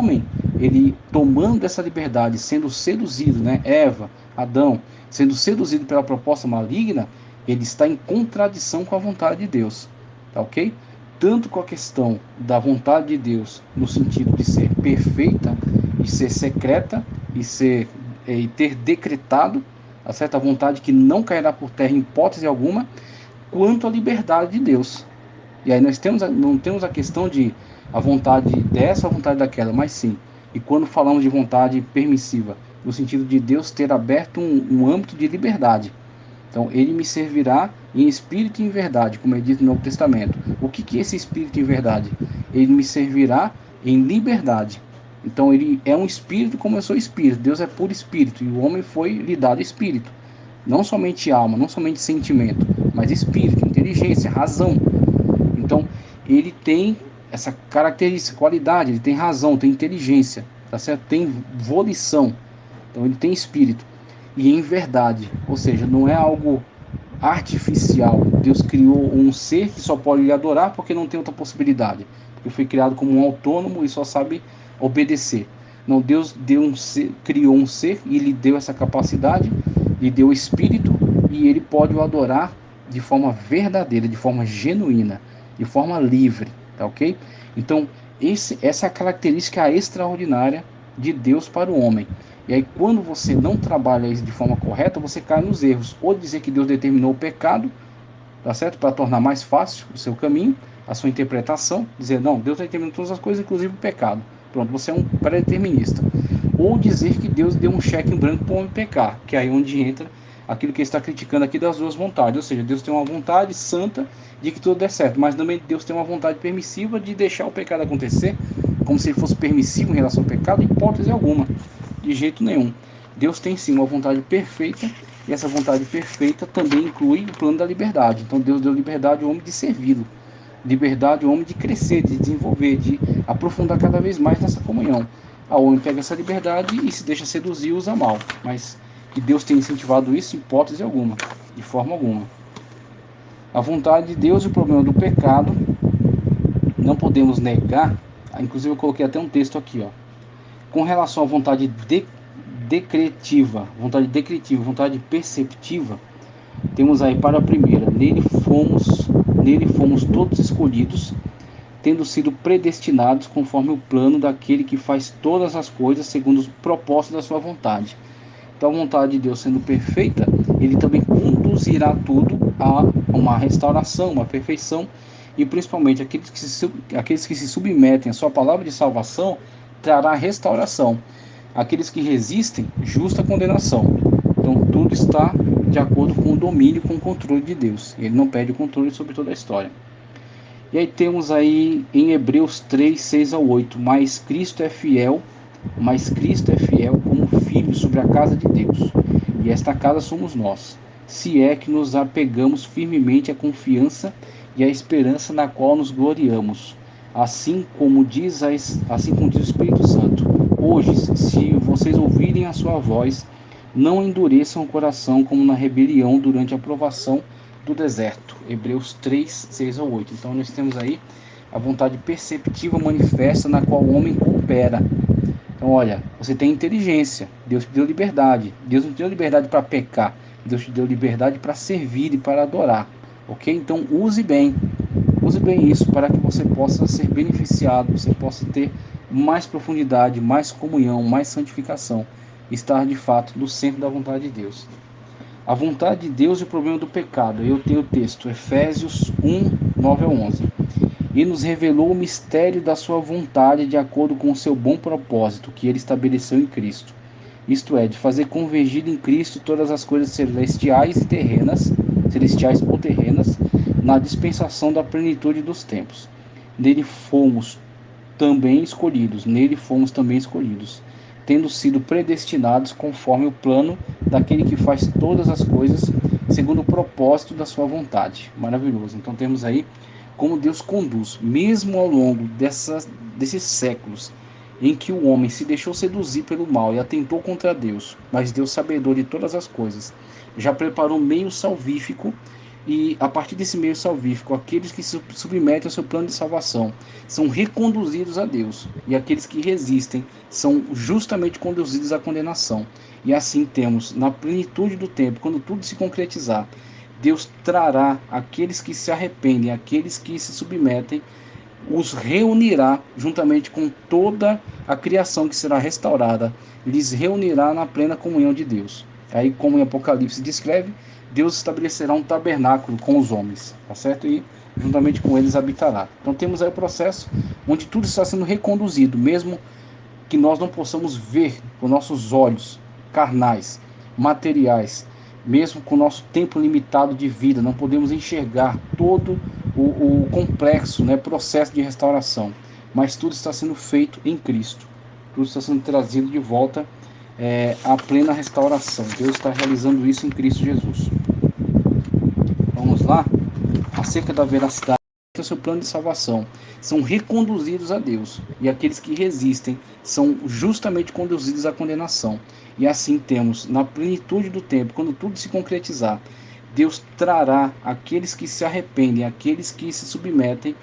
homem, ele tomando essa liberdade, sendo seduzido, né, Eva, Adão, sendo seduzido pela proposta maligna, ele está em contradição com a vontade de Deus, tá ok? Tanto com a questão da vontade de Deus, no sentido de ser perfeita, e ser secreta, e ter decretado, a certa vontade que não cairá por terra em hipótese alguma, quanto a liberdade de Deus. E aí nós não temos a questão de a vontade dessa, a vontade daquela, mas sim. E quando falamos de vontade permissiva, no sentido de Deus ter aberto um âmbito de liberdade. Então, ele me servirá em espírito e em verdade, como é dito no Novo Testamento. O que é esse espírito em verdade? Ele me servirá em liberdade. Então, ele é um espírito como eu sou espírito. Deus é puro espírito e o homem foi lhe dado espírito. Não somente alma, não somente sentimento, mas espírito, inteligência, razão. Então, ele tem essa característica, qualidade, ele tem razão, tem inteligência, tá certo? Tem volição. Então, ele tem espírito. E em verdade, ou seja, não é algo artificial. Deus criou um ser que só pode lhe adorar porque não tem outra possibilidade. Porque foi criado como um autônomo e só sabe obedecer. Não, Deus criou um ser e lhe deu essa capacidade, lhe deu o espírito e ele pode o adorar de forma verdadeira, de forma genuína, de forma livre, tá ok? Então, essa é a característica extraordinária de Deus para o homem. E aí, quando você não trabalha isso de forma correta, você cai nos erros. Ou dizer que Deus determinou o pecado, tá certo? Para tornar mais fácil o seu caminho, a sua interpretação. Dizer, não, Deus determinou todas as coisas, inclusive o pecado. Pronto, você é um pré-determinista. Ou dizer que Deus deu um cheque em branco para o homem pecar, que é aí onde entra aquilo que ele está criticando aqui das duas vontades. Ou seja, Deus tem uma vontade santa de que tudo dê certo, mas também Deus tem uma vontade permissiva de deixar o pecado acontecer, como se ele fosse permissivo em relação ao pecado, em hipótese alguma. De jeito nenhum. Deus tem sim uma vontade perfeita, e essa vontade perfeita também inclui o plano da liberdade. Então Deus deu liberdade ao homem de servi-lo, liberdade ao homem de crescer, de desenvolver, de aprofundar cada vez mais nessa comunhão. O homem pega essa liberdade e se deixa seduzir e usa mal. Mas que Deus tem incentivado isso, em hipótese alguma, de forma alguma. A vontade de Deus e o problema do pecado, não podemos negar. Inclusive eu coloquei até um texto aqui, ó. Com relação à vontade decretiva, vontade perceptiva, temos aí para a primeira, nele fomos todos escolhidos, tendo sido predestinados conforme o plano daquele que faz todas as coisas segundo os propósitos da sua vontade. Então, a vontade de Deus sendo perfeita, ele também conduzirá tudo a uma restauração, uma perfeição, e principalmente aqueles que se submetem à sua palavra de salvação, trará restauração. Aqueles que resistem, justa condenação. Então tudo está de acordo com o domínio, com o controle de Deus. Ele não perde o controle sobre toda a história. E aí temos aí em Hebreus 3, 6 ao 8, mas Cristo é fiel como filho sobre a casa de Deus. E esta casa somos nós, se é que nos apegamos firmemente à confiança e à esperança na qual nos gloriamos. Assim como diz o Espírito Santo, hoje, se vocês ouvirem a sua voz, não endureçam o coração como na rebelião durante a provação do deserto. Hebreus 3, 6 ao 8. Então nós temos aí a vontade perceptiva manifesta na qual o homem coopera. Então olha, você tem inteligência, Deus te deu liberdade. Deus não te deu liberdade para pecar, Deus te deu liberdade para servir e para adorar. Ok? Então use bem isso para que você possa ser beneficiado, você possa ter mais profundidade, mais comunhão, mais santificação, estar de fato no centro da vontade de Deus. A vontade de Deus e o problema do pecado. Eu tenho o texto, Efésios 1, 9 a 11. E nos revelou o mistério da sua vontade de acordo com o seu bom propósito, que ele estabeleceu em Cristo. Isto é, de fazer convergir em Cristo todas as coisas celestiais ou terrenas, na dispensação da plenitude dos tempos. Nele fomos também escolhidos, tendo sido predestinados conforme o plano daquele que faz todas as coisas segundo o propósito da sua vontade. Maravilhoso. Então temos aí como Deus conduz, mesmo ao longo desses séculos, em que o homem se deixou seduzir pelo mal e atentou contra Deus, mas Deus, sabedor de todas as coisas, já preparou meio salvífico E a partir desse meio salvífico, aqueles que se submetem ao seu plano de salvação são reconduzidos a Deus, e aqueles que resistem são justamente conduzidos à condenação. E assim temos, na plenitude do tempo, quando tudo se concretizar, Deus trará aqueles que se arrependem, aqueles que se submetem, os reunirá juntamente com toda a criação que será restaurada, lhes reunirá na plena comunhão de Deus. Aí, como em Apocalipse descreve, Deus estabelecerá um tabernáculo com os homens, tá certo? E juntamente com eles habitará. Então temos aí o processo onde tudo está sendo reconduzido, mesmo que nós não possamos ver com nossos olhos carnais, materiais, mesmo com o nosso tempo limitado de vida, não podemos enxergar todo o complexo, né, processo de restauração, mas tudo está sendo feito em Cristo, tudo está sendo trazido de volta à plena restauração. Deus está realizando isso em Cristo Jesus. Vamos lá? Acerca da veracidade do seu plano de salvação, são reconduzidos a Deus, e aqueles que resistem são justamente conduzidos à condenação. E assim temos, na plenitude do tempo, quando tudo se concretizar, Deus trará aqueles que se arrependem, aqueles que se submetem,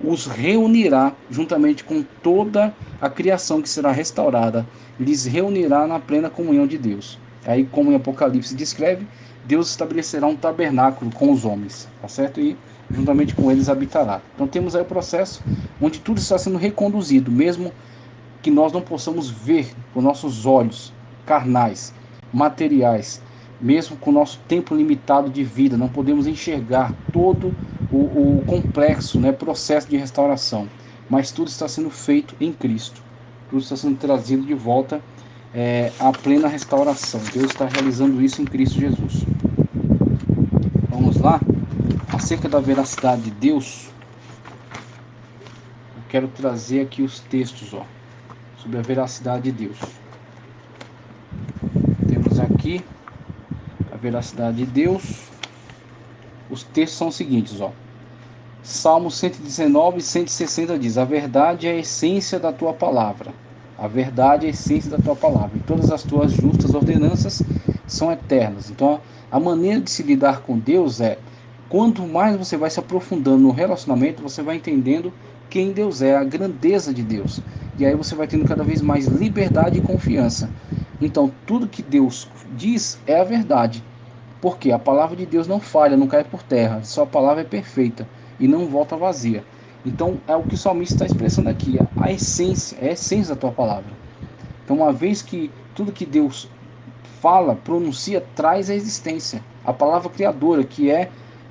os reunirá juntamente com toda a criação que será restaurada, lhes reunirá na plena comunhão de Deus. Aí, como em Apocalipse descreve, Deus estabelecerá um tabernáculo com os homens, tá certo? E juntamente com eles habitará. Então temos aí o processo onde tudo está sendo reconduzido, mesmo que nós não possamos ver com nossos olhos carnais, materiais, mesmo com o nosso tempo limitado de vida, não podemos enxergar todo o complexo, né, processo de restauração, mas tudo está sendo feito em Cristo, tudo está sendo trazido de volta à plena restauração. Deus está realizando isso em Cristo Jesus. Vamos lá? Acerca da veracidade de Deus, eu quero trazer aqui os textos, sobre a veracidade de Deus. Temos aqui a veracidade de Deus. Os textos são os seguintes, Salmo 119 e 160 diz: a verdade é a essência da tua palavra. A verdade é a essência da tua palavra. E todas as tuas justas ordenanças são eternas. Então, a maneira de se lidar com Deus quanto mais você vai se aprofundando no relacionamento, você vai entendendo quem Deus é, a grandeza de Deus. E aí você vai tendo cada vez mais liberdade e confiança. Então, tudo que Deus diz é a verdade. Porque a palavra de Deus não falha, não cai por terra. Sua palavra é perfeita e não volta vazia. Então, é o que o salmista está expressando aqui. A essência, é a essência da tua palavra. Então, uma vez que tudo que Deus fala, pronuncia, traz a existência. A palavra criadora, que é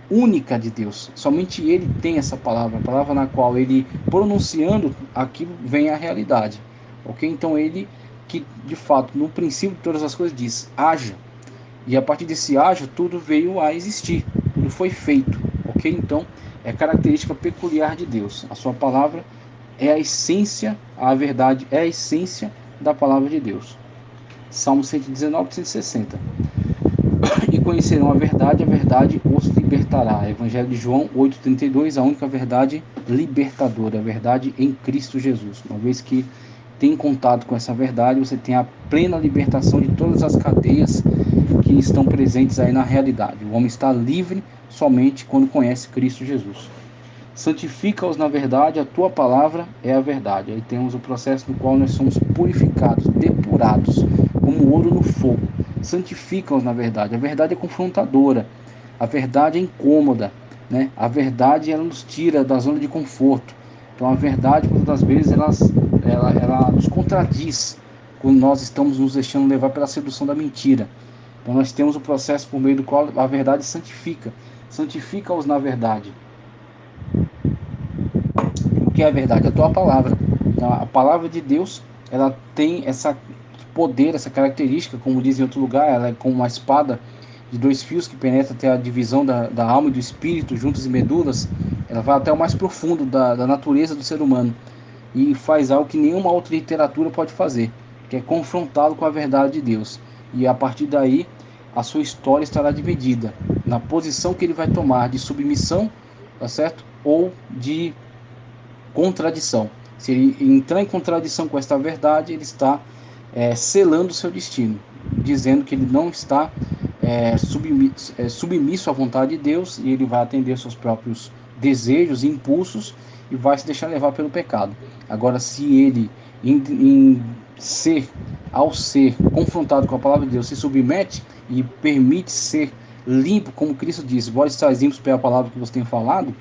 única de Deus. Somente Ele tem essa palavra. A palavra na qual Ele, pronunciando, aquilo vem à realidade. Ok? Então, Ele, que de fato, no princípio de todas as coisas, diz: haja. E a partir desse haja, tudo veio a existir. Tudo foi feito. Ok? Então, é característica peculiar de Deus. A sua palavra é a essência, a verdade é a essência da palavra de Deus. Salmo 119, 160. E conhecerão a verdade os libertará. Evangelho de João 8,32, a única verdade libertadora, a verdade em Cristo Jesus. Uma vez que tem contato com essa verdade, você tem a plena libertação de todas as cadeias que estão presentes aí na realidade. O homem está livre somente quando conhece Cristo Jesus. Santifica-os na verdade, a tua palavra é a verdade. Aí temos o processo no qual nós somos purificados, depurados, como ouro no fogo. Santifica-os na verdade. A verdade é confrontadora, a verdade é incômoda, né? A verdade, ela nos tira da zona de conforto. Então a verdade, muitas das vezes, ela nos contradiz quando nós estamos nos deixando levar pela sedução da mentira. Então nós temos o processo por meio do qual a verdade santifica. Santifica-os na verdade. O que é a verdade? A tua palavra. Então, a palavra de Deus, ela tem essa poder, essa característica, como diz em outro lugar, ela é como uma espada de 2 fios que penetra até a divisão da alma e do espírito, juntas e medulas. Ela vai até o mais profundo da natureza do ser humano e faz algo que nenhuma outra literatura pode fazer, que é confrontá-lo com a verdade de Deus. E a partir daí, a sua história estará dividida na posição que ele vai tomar de submissão, tá certo? Ou de contradição. Se ele entrar em contradição com esta verdade, ele está selando o seu destino, dizendo que ele não está submisso à vontade de Deus, e ele vai atender seus próprios desejos e impulsos e vai se deixar levar pelo pecado. Agora, se ele, ao ser confrontado com a palavra de Deus, se submete e permite ser limpo, como Cristo disse, vós estáis limpos pela palavra que você tem falado,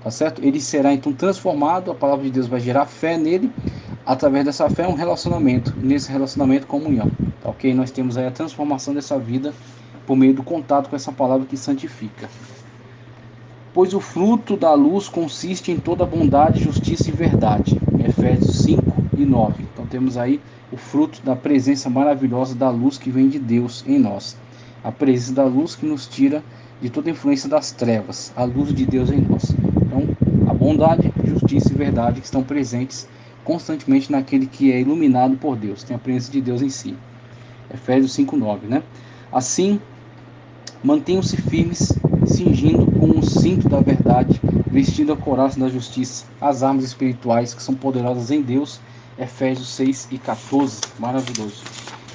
tá certo? Ele será então transformado, a palavra de Deus vai gerar fé nele, através dessa fé um relacionamento, nesse relacionamento comunhão, tá ok? Nós temos aí a transformação dessa vida por meio do contato com essa palavra que santifica. Pois o fruto da luz consiste em toda bondade, justiça e verdade. Efésios 5 e 9. Então temos aí o fruto da presença maravilhosa da luz que vem de Deus em nós. A presença da luz que nos tira de toda influência das trevas. A luz de Deus em nós. Então, a bondade, justiça e verdade que estão presentes constantemente naquele que é iluminado por Deus. Tem a presença de Deus em si. Efésios 5, 9, né? Assim, mantenham-se firmes, cingindo com o cinto da verdade, vestindo a couraça da justiça, as armas espirituais que são poderosas em Deus. Efésios 6 e 14, maravilhoso.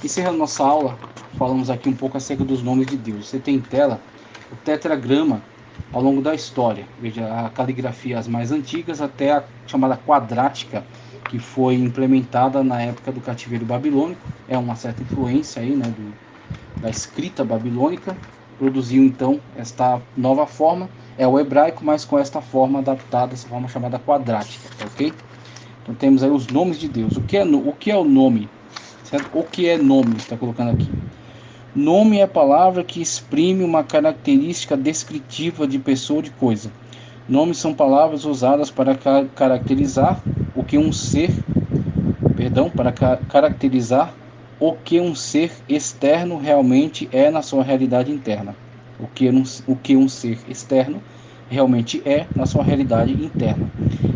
Encerrando nossa aula, falamos aqui um pouco acerca dos nomes de Deus. Você tem em tela o tetragrama ao longo da história. Veja a caligrafia, as mais antigas, até a chamada quadrática, que foi implementada na época do cativeiro babilônico. É uma certa influência aí, né, da escrita babilônica. Produziu então esta nova forma, é o hebraico, mas com esta forma adaptada, essa forma chamada quadrática, ok? Então temos aí os nomes de Deus. O que é o nome? Certo? O que é nome? Está colocando aqui. Nome é a palavra que exprime uma característica descritiva de pessoa ou de coisa. Nomes são palavras usadas para caracterizar o que um ser, para caracterizar o que um ser externo realmente é na sua realidade interna. O que um ser externo realmente é na sua realidade interna.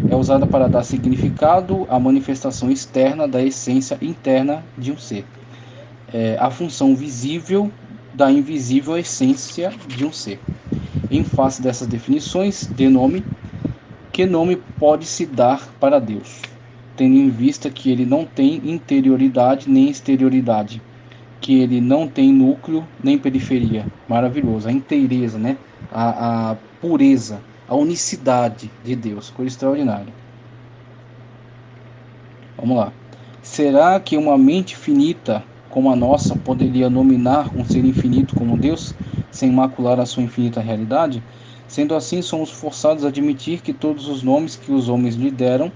É usada para dar significado à manifestação externa da essência interna de um ser. A função visível da invisível essência de um ser. Em face dessas definições de nome, que nome pode se dar para Deus? Tendo em vista que ele não tem interioridade nem exterioridade, que ele não tem núcleo nem periferia. Maravilhoso, a inteireza, né? A pureza, a unicidade de Deus, coisa extraordinária. Vamos lá. Será que uma mente finita como a nossa poderia nominar um ser infinito como Deus, sem macular a sua infinita realidade? Sendo assim, somos forçados a admitir que todos os nomes que os homens lhe deram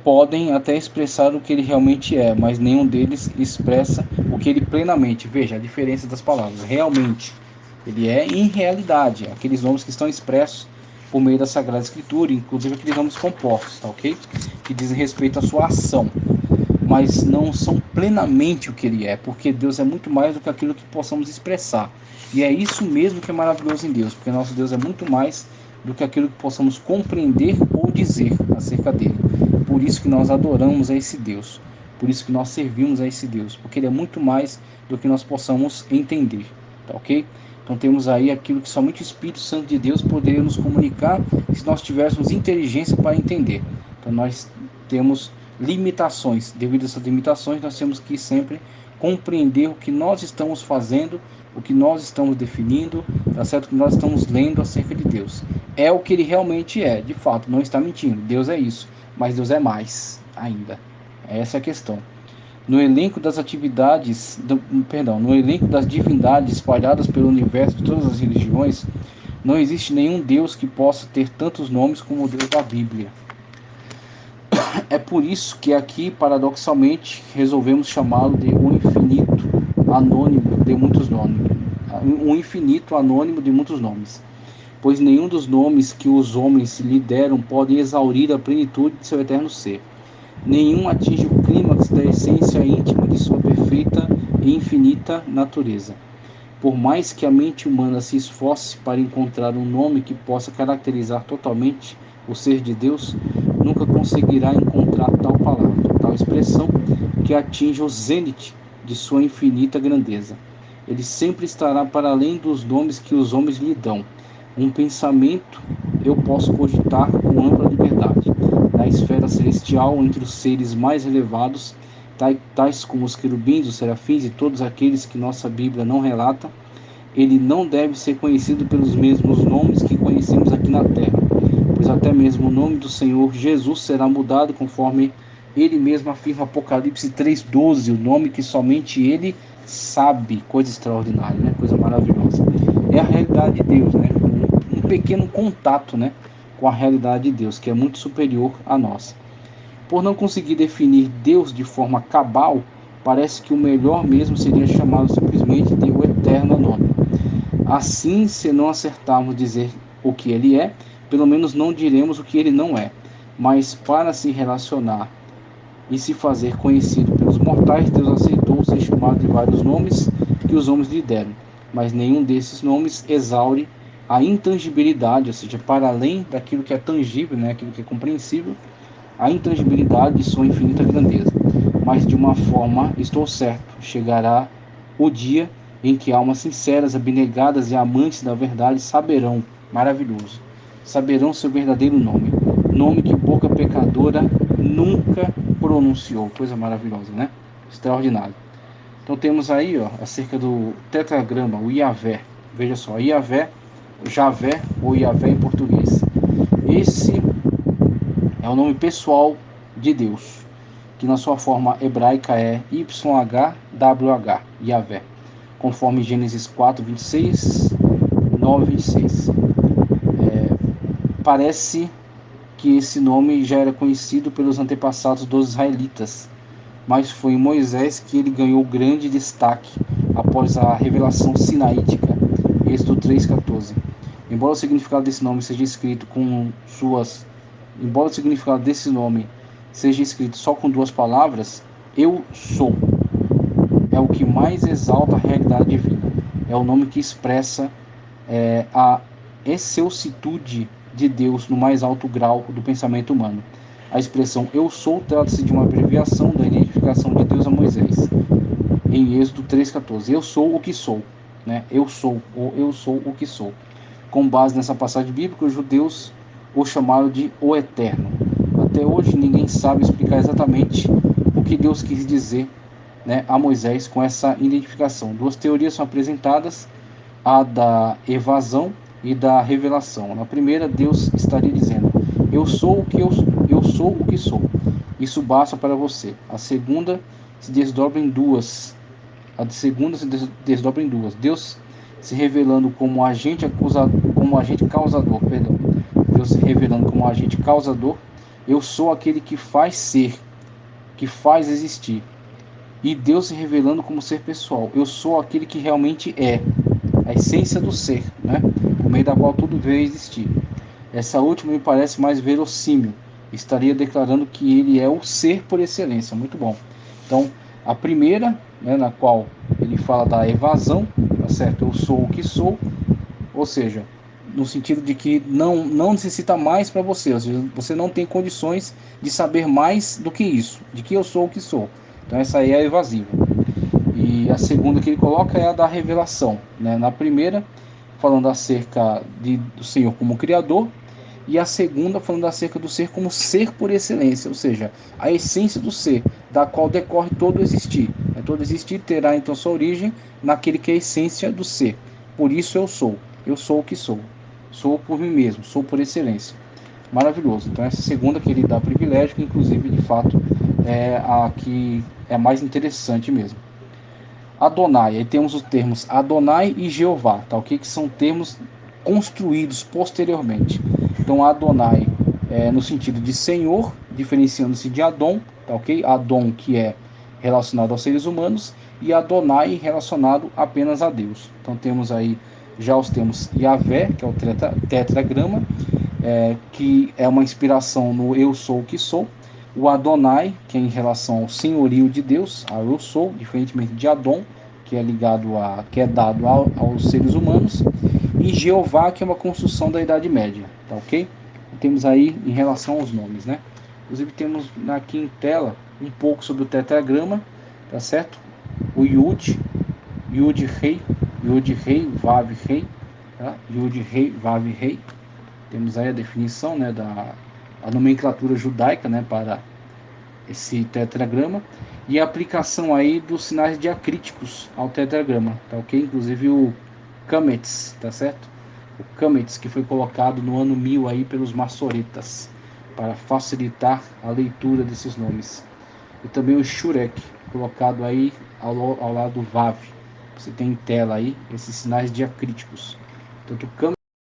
podem até expressar o que ele realmente é, mas nenhum deles expressa o que ele plenamente. Veja a diferença das palavras. Realmente, ele é em realidade, aqueles nomes que estão expressos por meio da Sagrada Escritura, inclusive aqueles nomes compostos, tá ok? Que dizem respeito à sua ação, mas não são plenamente o que ele é, porque Deus é muito mais do que aquilo que possamos expressar. E é isso mesmo que é maravilhoso em Deus, porque nosso Deus é muito mais do que aquilo que possamos compreender ou dizer acerca dele. Por isso que nós adoramos a esse Deus, por isso que nós servimos a esse Deus, porque ele é muito mais do que nós possamos entender, tá ok? Então temos aí aquilo que somente o Espírito Santo de Deus poderia nos comunicar se nós tivéssemos inteligência para entender. Então nós temos limitações, devido a essas limitações nós temos que sempre compreender o que nós estamos fazendo, o que nós estamos definindo, tá certo? O que nós estamos lendo acerca de Deus. É o que ele realmente é, de fato, não está mentindo. Deus é isso, mas Deus é mais ainda. Essa é a questão. No elenco das divindades espalhadas pelo universo de todas as religiões, não existe nenhum Deus que possa ter tantos nomes como o Deus da Bíblia. É por isso que aqui, paradoxalmente, resolvemos chamá-lo de um infinito anônimo de muitos nomes. Um infinito anônimo de muitos nomes. Pois nenhum dos nomes que os homens lhe deram pode exaurir a plenitude de seu eterno ser. Nenhum atinge o clímax da essência íntima de sua perfeita e infinita natureza. Por mais que a mente humana se esforce para encontrar um nome que possa caracterizar totalmente o ser de Deus, nunca conseguirá encontrar tal palavra, tal expressão que atinja o zênite de sua infinita grandeza. Ele sempre estará para além dos nomes que os homens lhe dão. Um pensamento eu posso cogitar com ampla liberdade. Na esfera celestial, entre os seres mais elevados, tais como os querubins, os serafins e todos aqueles que nossa Bíblia não relata, ele não deve ser conhecido pelos mesmos nomes que conhecemos aqui na terra, pois até mesmo o nome do Senhor Jesus será mudado conforme ele mesmo afirma Apocalipse 3,12, o nome que somente ele sabe. Coisa extraordinária, né? Coisa maravilhosa. É a realidade de Deus, né? Um pequeno contato, né, com a realidade de Deus, que é muito superior a nós. Por não conseguir definir Deus de forma cabal, parece que o melhor mesmo seria chamá-lo simplesmente de o Eterno Nome. Assim, se não acertarmos dizer o que ele é, pelo menos não diremos o que ele não é. Mas para se relacionar e se fazer conhecido pelos mortais, Deus aceitou ser chamado de vários nomes que os homens lhe deram. Mas nenhum desses nomes exaure a intangibilidade, ou seja, para além daquilo que é tangível, né, aquilo que é compreensível, a intangibilidade de sua infinita grandeza. Mas de uma forma, estou certo, chegará o dia em que almas sinceras, abnegadas e amantes da verdade saberão, maravilhoso, saberão seu verdadeiro nome, nome que boca pecadora nunca pronunciou. Coisa maravilhosa, né? Extraordinário. Então temos aí, ó, acerca do tetragrama, o Iavé. Veja só, Iavé, Javé ou Iavé em português. Esse é o nome pessoal de Deus, que na sua forma hebraica é YHWH, Yahvé, conforme Gênesis 4, 26, 9, 26. Parece que esse nome já era conhecido pelos antepassados dos israelitas, mas foi em Moisés que ele ganhou grande destaque após a revelação sinaítica, Êxodo 3,14. Embora o significado desse nome seja escrito com suas Embora o significado desse nome seja escrito só com duas palavras, eu sou, é o que mais exalta a realidade divina. É o nome que expressa a excelsitude de Deus no mais alto grau do pensamento humano. A expressão eu sou trata-se de uma abreviação da identificação de Deus a Moisés, em Êxodo 3,14. Eu sou o que sou, né? Eu sou o que sou. Com base nessa passagem bíblica, os judeus o chamaram de o Eterno. Até hoje ninguém sabe explicar exatamente o que Deus quis dizer, né, a Moisés com essa identificação. Duas teorias são apresentadas, a da evasão e da revelação. Na primeira, Deus estaria dizendo: eu sou o que eu sou o que sou. Isso basta para você. A segunda se desdobra em duas. Deus se revelando como agente causador, perdão. Deus se revelando como agente causador. Eu sou aquele que faz ser, que faz existir. E Deus se revelando como ser pessoal. Eu sou aquele que realmente é, a essência do ser, né? Por meio da qual tudo veio a existir. Essa última me parece mais verossímil. Estaria declarando que ele é o ser por excelência. Muito bom. Então, a primeira, né, na qual ele fala da evasão, tá certo? Eu sou o que sou, ou seja, no sentido de que não necessita mais para você, ou seja, você não tem condições de saber mais do que isso, de que eu sou o que sou. Então essa aí é a evasiva. E a segunda que ele coloca é a da revelação, né? Na primeira, falando acerca do Senhor como Criador, e a segunda falando acerca do ser como ser por excelência, ou seja, a essência do ser, da qual decorre todo existir. Todo existir terá então sua origem naquele que é a essência do ser. Por isso eu sou o que sou. Sou por mim mesmo, sou por excelência. Maravilhoso. Então essa segunda que ele dá privilégio, que inclusive de fato é a que é mais interessante mesmo. Adonai, aí temos os termos Adonai e Jeová, tá ok? Que são termos construídos posteriormente. Então Adonai é no sentido de Senhor, diferenciando-se de Adon, tá ok? Adon que é relacionado aos seres humanos e Adonai relacionado apenas a Deus. Então temos aí já os termos Yahvé, que é o tetragrama, que é uma inspiração no eu sou o que sou. O Adonai, que é em relação ao senhorio de Deus, a eu sou, diferentemente de Adon, que é ligado que é dado aos seres humanos, e Jeová, que é uma construção da Idade Média, tá ok? Temos aí em relação aos nomes, né? Inclusive temos aqui em tela um pouco sobre o tetragrama, tá certo? O Yud Rei, Vav Rei, tá? Yud Rei, Vav Rei. Temos aí a definição, né, a nomenclatura judaica, né, para esse tetragrama e a aplicação aí dos sinais diacríticos ao tetragrama, tá ok? Inclusive Kametz, tá certo? O Kametz, que foi colocado no ano 1000 aí pelos maçoretas, para facilitar a leitura desses nomes. E também o Shurek, colocado aí ao lado do Vav. Você tem em tela aí esses sinais diacríticos. Tanto o